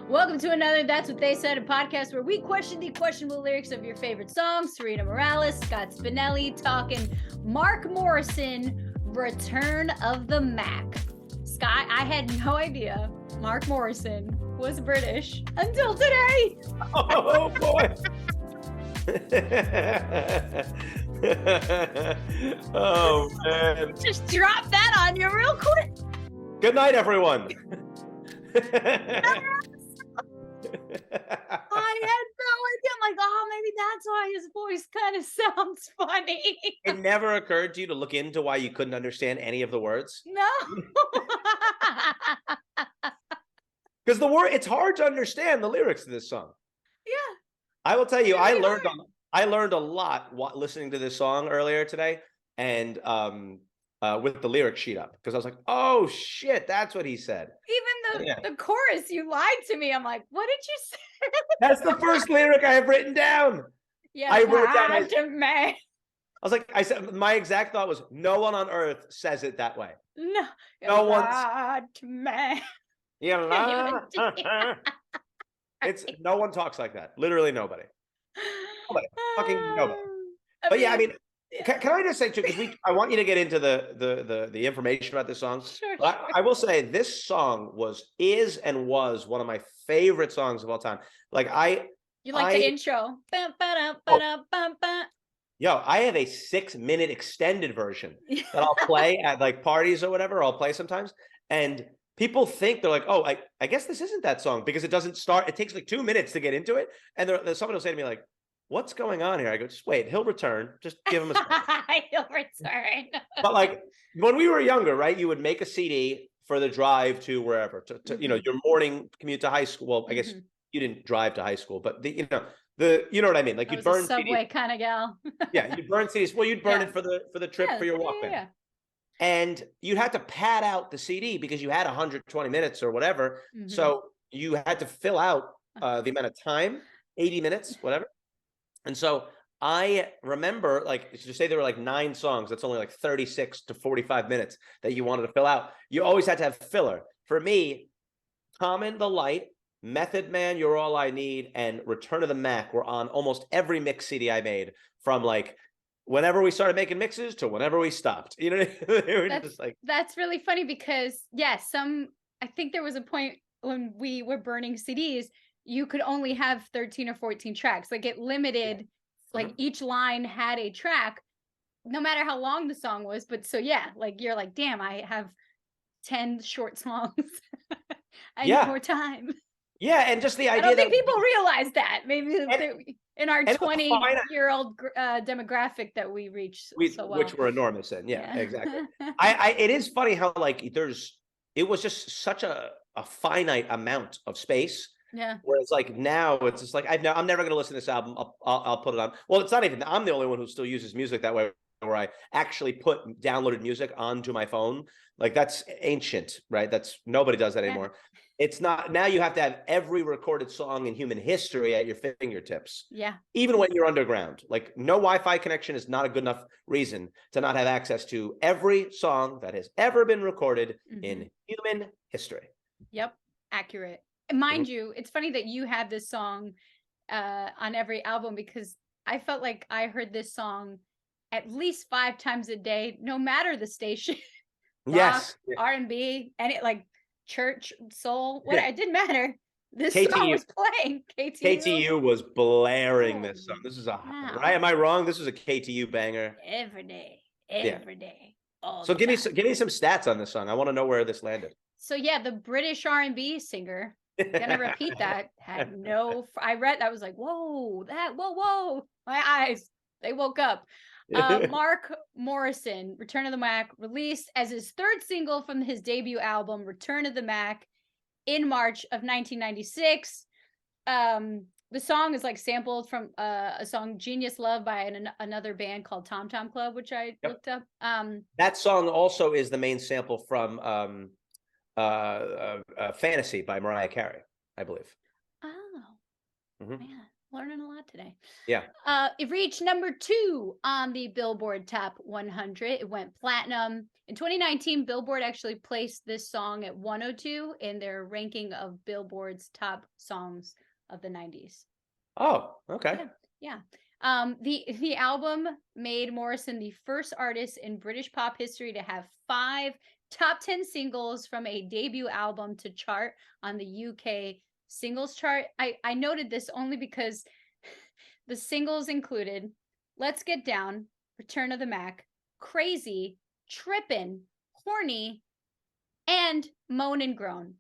Welcome to another That's What They Said, a podcast where we question the questionable lyrics of your favorite songs. Sarina Morales, Scott Spinelli, talking Mark Morrison, Return of the Mack. Scott, I had no idea Mark Morrison was British until today. Oh boy. Oh man. Just drop that on you real quick. Good night, everyone. I had no idea. I'm like, oh, maybe that's why his voice kind of sounds funny. It never occurred to you to look into why you couldn't understand any of the words? No. Because it's hard to understand the lyrics to this song. Yeah. I will tell you, Really I learned a lot listening to this song earlier today, and with the lyric sheet up, because I was like, oh shit, that's what he said. Even the chorus, you lied to me. I'm like, what did you say? That's the first lyric I have written down. Yeah, I wrote down. I was like, I said, my exact thought was, no one on earth says it that way. No one. Yeah, it's no one talks like that. Literally nobody. Nobody. Fucking nobody. But yeah, I mean, can I just say too, because I want you to get into the information about this song. Sure. I will say this song is and was one of my favorite songs of all time. You like the intro. Yo, I have a 6-minute extended version that I'll play at like parties or whatever. I'll play sometimes, and people think they're like, oh, I guess this isn't that song because it doesn't start. It takes like 2 minutes to get into it, and someone will say to me like, what's going on here? I go, just wait, he'll return. Just give him a second. He'll return. But like when we were younger, right? You would make a CD for the drive to wherever, to your morning commute to high school. Well, I guess you didn't drive to high school, but you know what I mean? Like you'd burn a subway CDs. kind of gal. Yeah, you'd burn CDs. Well, you'd burn it for the trip for your Walkman. Yeah. And you'd have to pad out the CD because you had 120 minutes or whatever. So you had to fill out the amount of time, 80 minutes, whatever. And so I remember, like, to say there were like 9 songs, that's only like 36 to 45 minutes that you wanted to fill out. You always had to have filler. For me, Common the Light, Method Man, You're All I Need, and Return of the Mack were on almost every mix CD I made, from like whenever we started making mixes to whenever we stopped. You know, they were just like, that's really funny because I think there was a point when we were burning CDs, you could only have 13 or 14 tracks. Like it limited, like each line had a track, no matter how long the song was. But so like you're like, damn, I have 10 short songs. I need more time. Yeah, and just the idea. I don't think people realize that. Maybe in our 20-year-old demographic that we reach so well. Which we're enormous in. Yeah. Exactly. It is funny how like it was just such a finite amount of space. Yeah. Whereas like now it's just like I'm never going to listen to this album. I'll put it on. Well, it's not even. I'm the only one who still uses music that way, where I actually put downloaded music onto my phone. Like that's ancient, right? Nobody does that anymore. It's not. Now you have to have every recorded song in human history at your fingertips. Yeah. Even when you're underground, like no Wi-Fi connection is not a good enough reason to not have access to every song that has ever been recorded in human history. Yep. Accurate. Mind you, it's funny that you have this song on every album, because I felt like I heard this song at least 5 times a day, no matter the station. Yes. R&B, and it like church, soul, it didn't matter. This song was playing. KTU was blaring this song. This is right? Am I wrong? This was a KTU banger. Every day. So give me some stats on this song. I want to know where this landed. So yeah, the British R&B singer, gonna repeat that, had no. I read that, was like, whoa, my eyes, they woke up. Mark Morrison, Return of the Mack, released as his 3rd single from his debut album, Return of the Mack, in March of 1996. The song is like sampled from a song Genius Love by another band called Tom Tom Club, which I looked up. That song also is the main sample from Fantasy by Mariah Carey, I believe. Oh, man. Learning a lot today. Yeah. It reached number 2 on the Billboard Top 100. It went platinum. In 2019, Billboard actually placed this song at 102 in their ranking of Billboard's top songs of the 90s. Oh, okay. Yeah. The album made Morrison the first artist in British pop history to have 5 top 10 singles from a debut album to chart on the UK singles chart. I noted this only because the singles included Let's Get Down, Return of the Mack, Crazy, Trippin', Horny, and Moan and Groan.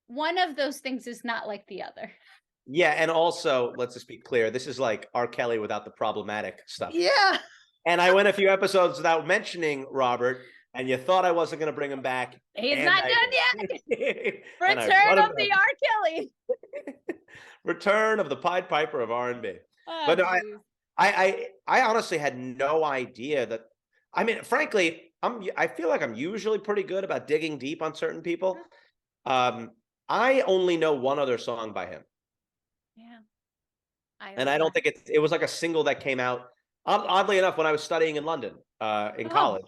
One of those things is not like the other. Yeah, and also, let's just be clear, this is like R. Kelly without the problematic stuff. Yeah. And I went a few episodes without mentioning Robert, and you thought I wasn't going to bring him back. He's not done yet. And Return of the R. Kelly. Return of the Pied Piper of R&B. Oh, But no, geez. I honestly had no idea that. I mean, frankly, I feel like I'm usually pretty good about digging deep on certain people. I only know one other song by him. Yeah. And I don't think it was like a single that came out. Oddly enough, when I was studying in London in college.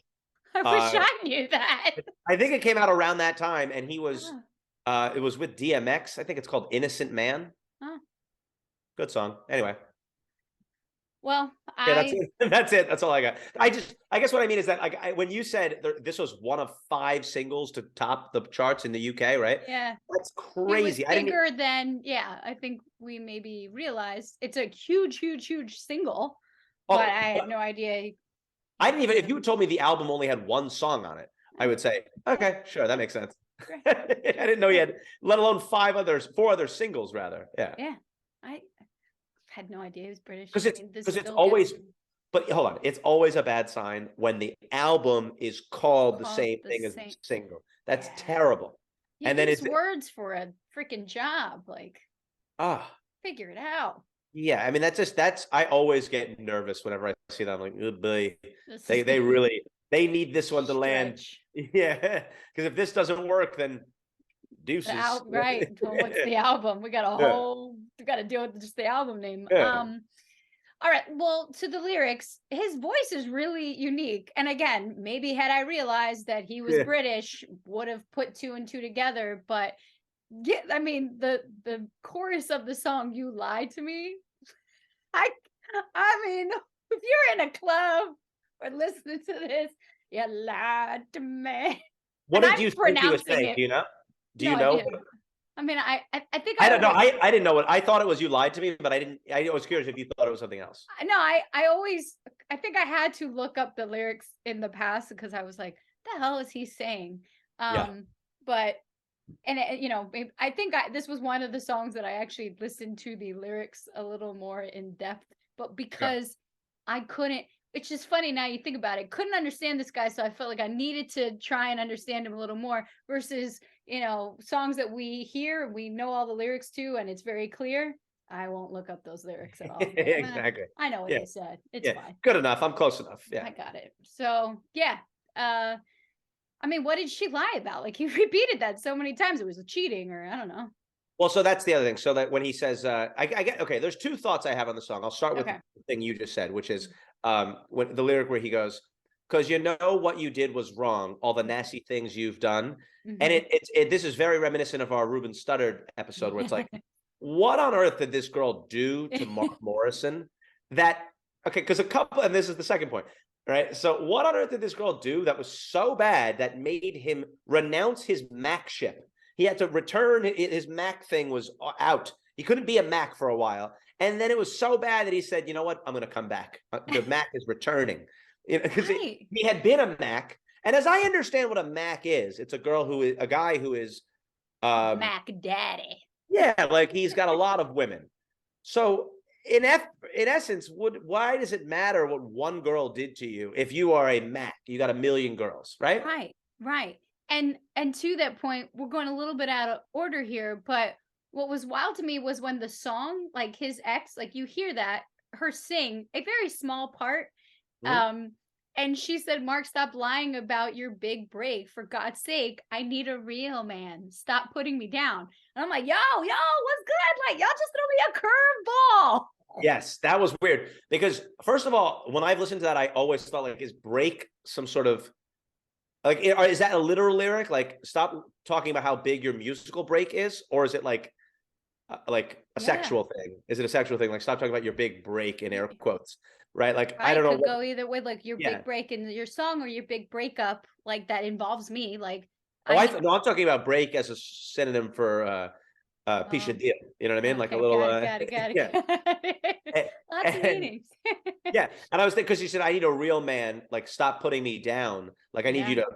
I wish I knew that. I think it came out around that time, and he was. It was with DMX. I think it's called "Innocent Man." Good song. Anyway. Well, yeah, that's it. That's it. That's all I got. I guess what I mean is that like when you said this was one of 5 singles to top the charts in the UK, right? Yeah, that's crazy. It was bigger than I think we maybe realized. It's a huge, huge, huge single, but I had no idea. I didn't even. If you told me the album only had 1 song on it, I would say, okay, sure, that makes sense. I didn't know he had, let alone 4 other singles, rather. Yeah. Yeah, I had no idea he was British. Because it's always, but hold on, it's always a bad sign when the album is called the same thing as the single. That's terrible. And then it's words for a freaking job, like figure it out. Yeah, I mean that's I always get nervous whenever I see that. I'm like, oh boy, they really need this one to land. Yeah, because if this doesn't work, then deuces. Right. Well, what's the album? We got we got to deal with just the album name. All right. Well, to the lyrics, his voice is really unique. And again, maybe had I realized that he was British, would have put 2 and 2 together. But I mean, the chorus of the song, "You Lied to Me." I mean, if you're in a club or listening to this, you lied to me. What did you think he was saying? Do you know? Do you know? I mean, I think I don't know. I didn't know what I thought it was. You lied to me, but I didn't. I was curious if you thought it was something else. No, I think I had to look up the lyrics in the past because I was like, the hell is he saying? But I think this was one of the songs that I actually listened to the lyrics a little more in depth, but because I couldn't. It's just funny now you think about it. Couldn't understand this guy, so I felt like I needed to try and understand him a little more versus, songs that we hear, we know all the lyrics to, and it's very clear. I won't look up those lyrics at all. Exactly. I know what they said. It's fine. Good enough. I'm close enough. Yeah. I got it. So, I mean, what did she lie about? Like, he repeated that so many times. It was cheating, or I don't know. Well, so that's the other thing. So that when he says, I get, okay, there's 2 thoughts I have on the song. I'll start with the thing you just said, which is when the lyric where he goes, because you know what you did was wrong, all the nasty things you've done. And this is very reminiscent of our Ruben Studdard episode where it's like, what on earth did this girl do to Mark Morrison? Because and this is the second point, right? So what on earth did this girl do that was so bad that made him renounce his Mack ship? He had to return. His Mack thing was out. He couldn't be a Mack for a while. And then it was so bad that he said, you know what? I'm going to come back. The Mack is returning. Because he had been a Mack. And as I understand what a Mack is, it's a guy who is Mack daddy. Yeah, like he's got a lot of women. So in essence, why does it matter what one girl did to you if you are a Mack? You got a million girls, right? Right. And to that point, we're going a little bit out of order here, but what was wild to me was when the song, like his ex, like you hear her sing a very small part. And she said, Mark, stop lying about your big break. For God's sake, I need a real man. Stop putting me down. And I'm like, yo, what's good? Like, y'all just throw me a curveball. Yes, that was weird because first of all, when I've listened to that, I always felt like is break some sort of like is that a literal lyric? Like stop talking about how big your musical break is, or is it like a sexual thing? Is it a sexual thing? Like stop talking about your big break in air quotes, right? Like I Right, don't know could what. go either way, like your Yeah. big break in your song or your big breakup, like that involves me. Like Oh, I need no, I'm talking about break as a synonym for piece oh, of deal. You know what I mean? Like a okay, little got it, yeah. got it. And, Lots of and meanings. yeah, and I was thinking because you said I need a real man, like stop putting me down. Like I need you Yeah. to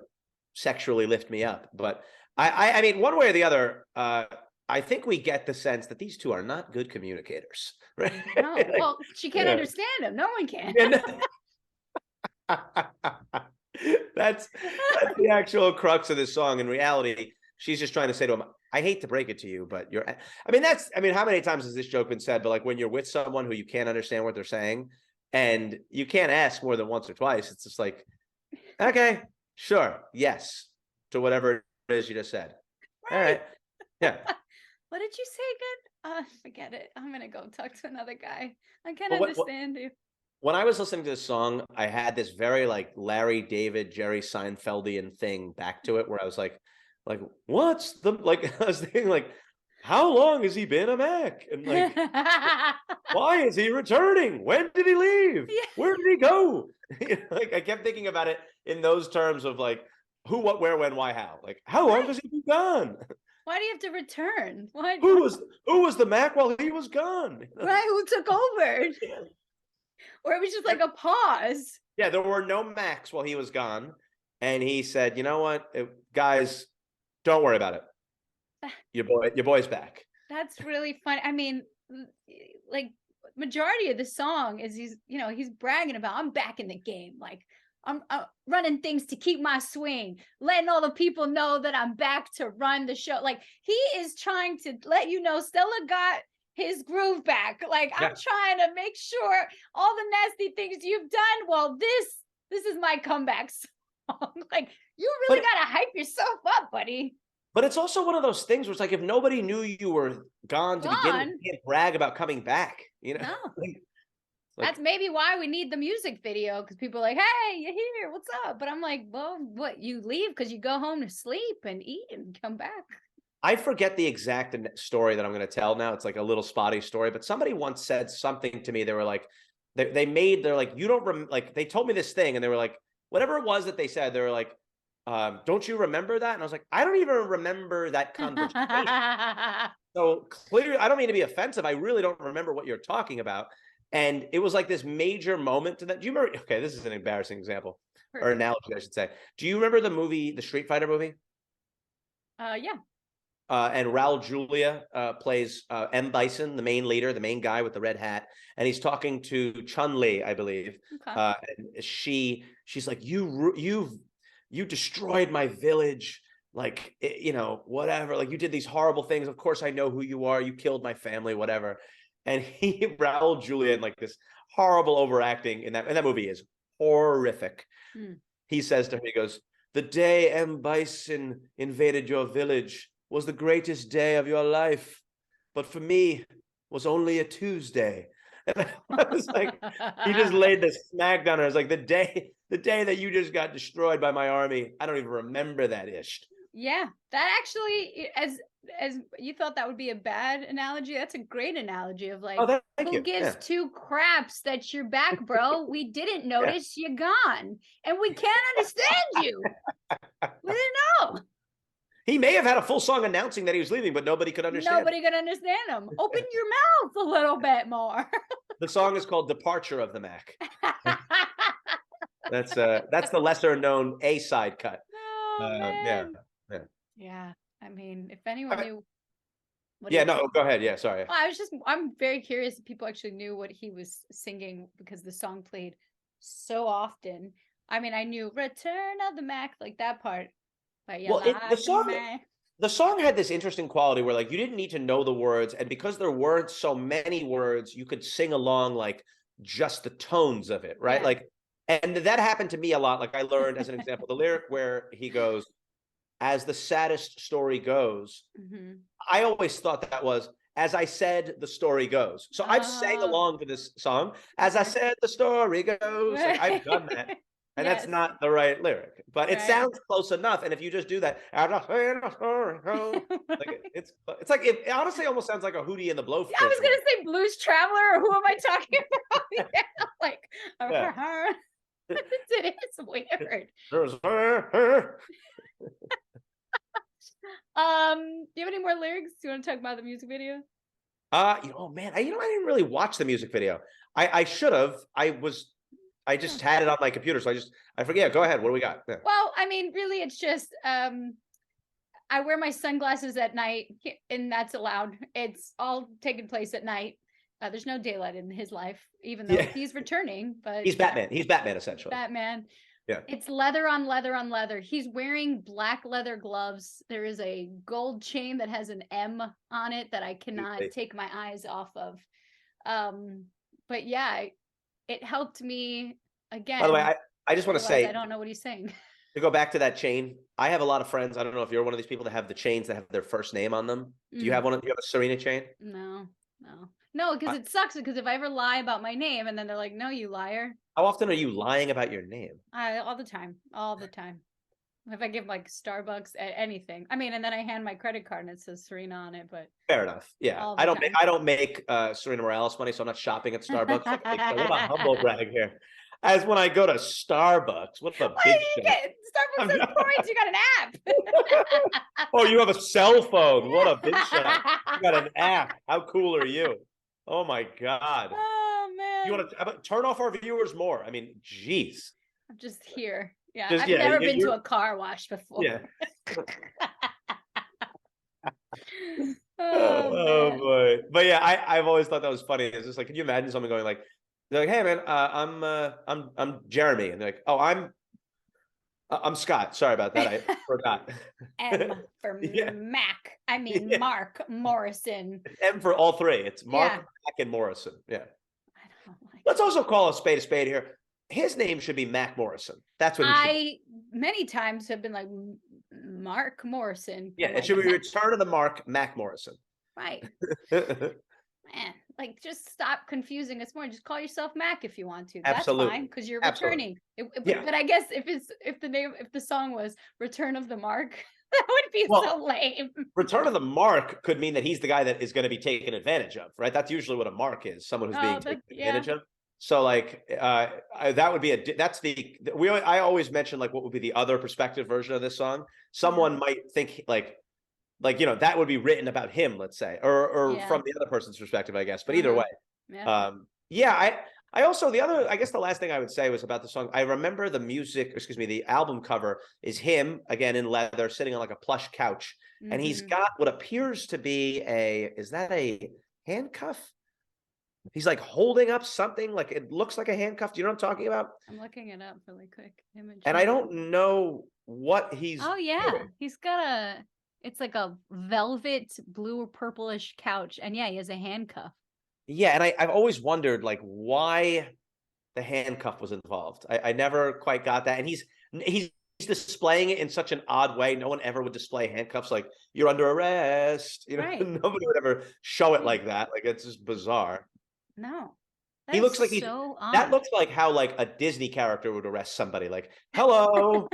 sexually lift me up. But I mean, one way or the other, I think we get the sense that these two are not good communicators, right? No, Like, well, she can't yeah. understand him. No one can. And that's the actual crux of this song. In reality, she's just trying to say to him, I hate to break it to you, but you're I mean, how many times has this joke been said? But like when you're with someone who you can't understand what they're saying, and you can't ask more than once or twice, it's just like, okay, sure, yes, to whatever it is you just said. All right. Yeah. What did you say again? Forget it. I'm gonna go talk to another guy. I can't But understand you. when I was listening to this song, I had this very like Larry David, Jerry Seinfeldian thing back to it where I was like, what's the like I was thinking like, how long has he been a Mac? And like, why is he returning? When did he leave? Yeah. Where did he go? Like I kept thinking about it in those terms of like who, what, where, when, why, how. Like, how long has he been gone? Why do you have to return? What? Who was the Mac while he was gone? Right? Who took over? Or it was just like a pause. Yeah, there were no Macs while he was gone. And he said, you know what, guys, don't worry about it. Your boy's back. That's really funny. I mean, like majority of the song is he's bragging about I'm back in the game. Like I'm running things to keep my swing, letting all the people know that I'm back to run the show. Like he is trying to let you know Stella got his groove back. Like I'm Yeah. trying to make sure all the nasty things you've done. Well, this is my comeback song. Like you really gotta hype yourself up, buddy. But it's also one of those things where it's like if nobody knew you were gone to begin with, you can't brag about coming back. You know, No. Like, that's maybe why we need the music video because people are like, hey, you're here, what's up? But I'm like, well, what, you leave because you go home to sleep and eat and come back. I forget the exact story that I'm going to tell now. It's like a little spotty story, but somebody once said something to me. They were like, they're like, you don't like, they told me this thing and they were like, whatever it was that they said, they were like, don't you remember that? And I was like, I don't even remember that conversation. So clearly, I don't mean to be offensive. I really don't remember what you're talking about. And it was like this major moment to that. Do you remember? Okay, this is an embarrassing example or analogy, I should say. Do you remember the movie, the Street Fighter movie? Yeah. And Raul Julia plays M. Bison, the main leader, the main guy with the red hat, and he's talking to Chun-Li, I believe. Okay. And she's like, you destroyed my village, like whatever. Like you did these horrible things. Of course, I know who you are. You killed my family, whatever. And Raul Julia, in like this horrible overacting in that movie is horrific. He says to her, he goes, "The day M. Bison invaded your village was the greatest day of your life, but for me was only a Tuesday." And I was like, he just laid the smack down on her. I was like, the day that you just got destroyed by my army, I don't even remember that ish. Yeah, that actually, as you thought that would be a bad analogy, that's a great analogy of like, who gives two craps that you're back, bro? We didn't notice you're gone, and we can't understand you. We didn't know. He may have had a full song announcing that he was leaving, but nobody could understand. Nobody could understand him. Open your mouth a little bit more. The song is called "Departure of the Mac." That's the lesser known A-side cut. Oh, yeah. I mean, if anyone knew. Go ahead. Yeah, sorry. Well, I'm very curious if people actually knew what he was singing because the song played so often. I mean, I knew "Return of the Mac," like that part. But yeah, the song had this interesting quality where like you didn't need to know the words, and because there weren't so many words, you could sing along like just the tones of it, right? Like, and that happened to me a lot. Like I learned as an example, the lyric where he goes, "As the saddest story goes," I always thought that was As I said, the story goes. So I've sang along to this song. As I said, the story goes. Like I've done that. And Yes. that's not the right lyric, but it Right. sounds close enough. And if you just do that, as I say the story goes, like it's like it honestly almost sounds like a Hootie and the Blowfish. I was gonna say Blues Traveler, or who am I talking about? Yeah, like Yeah. it is weird. Do you have any more lyrics? Do you want to talk about the music video? Oh man, I didn't really watch the music video. I should have. I just had it on my computer, so I forget. Go ahead. What do we got? Yeah. Well, I mean, really, it's just I wear my sunglasses at night, and that's allowed. It's all taking place at night. There's no daylight in his life, even though he's returning. But he's Batman. He's Batman, essentially. Batman. Yeah. It's leather on leather on leather. He's wearing black leather gloves. There is a gold chain that has an M on it that I cannot take my eyes off of. But yeah, it helped me again. By the way, I just want to say, I don't know what he's saying. To go back to that chain, I have a lot of friends. I don't know if you're one of these people that have the chains that have their first name on them. Do you have one? Do you have a Sarina chain? No, because it sucks. Because if I ever lie about my name, and then they're like, "No, you liar." How often are you lying about your name? All the time. All the time. If I give like Starbucks anything, I mean, and then I hand my credit card and it says Sarina on it. But fair enough. Yeah, I don't make Sarina Morales money, so I'm not shopping at Starbucks. What about humble brag here? As when I go to Starbucks, what a big shot. Starbucks has points. You got an app. Oh, you have a cell phone. What a big shot. You got an app. How cool are you? Oh my God. Oh man. You want to turn off our viewers more? I mean, geez. I'm just here. Yeah, I've never been to a car wash before. Yeah. Oh boy. But yeah, I've always thought that was funny. It's just like, can you imagine someone going like, they're like, hey man, I'm Jeremy, and they're like, oh, I'm Scott. Sorry about that. I forgot. M for Mack. I mean Mark Morrison. M for all three. It's Mark, Mack, and Morrison. Yeah. I don't like Let's also call a spade here. His name should be Mack Morrison. That's what many times have been like Mark Morrison. Yeah, it should be Return of the Mark Mack Morrison. Right. Man, like just stop confusing us more. Just call yourself Mac if you want to. That's fine because you're returning. But I guess if the song was Return of the Mark, that would be so lame. Return of the Mark could mean that he's the guy that is going to be taken advantage of, right? That's usually what a mark is, someone who's being taken advantage of. So like that would be I always mention like what would be the other perspective version of this song. Someone might think like that would be written about him, let's say, or from the other person's perspective, I guess. But either way, I also I guess the last thing I would say was about the song. I remember the album cover is him again in leather, sitting on like a plush couch, and he's got what appears to be is that a handcuff? He's like holding up something, like it looks like a handcuff. Do you know what I'm talking about? I'm looking it up really quick. Image. And I don't know what he's. Oh yeah, he's got it's like a velvet blue or purplish couch, and he has a handcuff. Yeah, and I've always wondered like why the handcuff was involved. I never quite got that, and he's displaying it in such an odd way. No one ever would display handcuffs like you're under arrest. Nobody would ever show it like that. Like it's just bizarre. No. He looks like that looks like how like a Disney character would arrest somebody. Like, hello,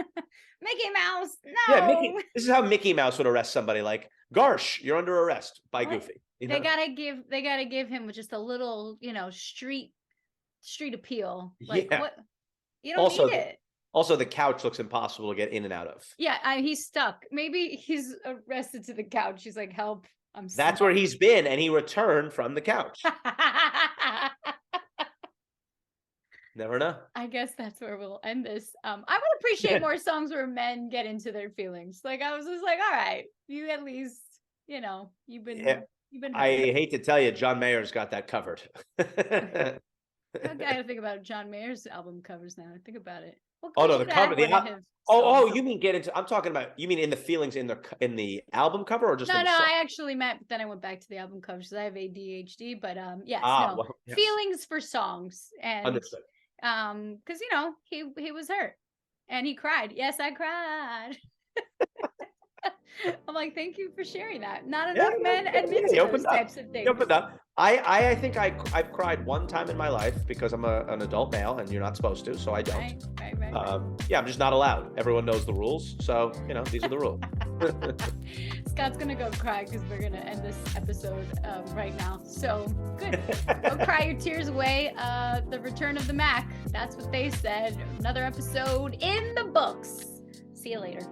Mickey Mouse. No. Yeah, this is how Mickey Mouse would arrest somebody. Like, Garsh, you're under arrest by Goofy. They gotta give him just a little, street appeal. Like what? You don't need it. Also, the couch looks impossible to get in and out of. Yeah, he's stuck. Maybe he's arrested to the couch. He's like, help. I'm stuck. That's where he's been, and he returned from the couch. Never know. I guess that's where we'll end this. I would appreciate more songs where men get into their feelings. Like I was just like, all right, you at least, you've been. I hate to tell you, John Mayer's got that covered. I gotta think about John Mayer's album covers now. I think about it. The cover. You mean get into? I'm talking about. You mean in the feelings in the album cover or just? No, I actually meant. Then I went back to the album covers because I have ADHD. But yes, feelings for songs and. Understood. Because he was hurt and he cried. Yes, I cried. I'm like, thank you for sharing that. Not Yeah, enough men admit yeah, to you those opened up. types of You things. opened up. I think I've cried one time in my life because I'm an adult male and you're not supposed to, so I don't. Right. Yeah, I'm just not allowed. Everyone knows the rules, so these are the rules. Scott's gonna go cry because we're gonna end this episode right now. So good. Go cry your tears away. The return of the Mack. That's what they said. Another episode in the books. See you later.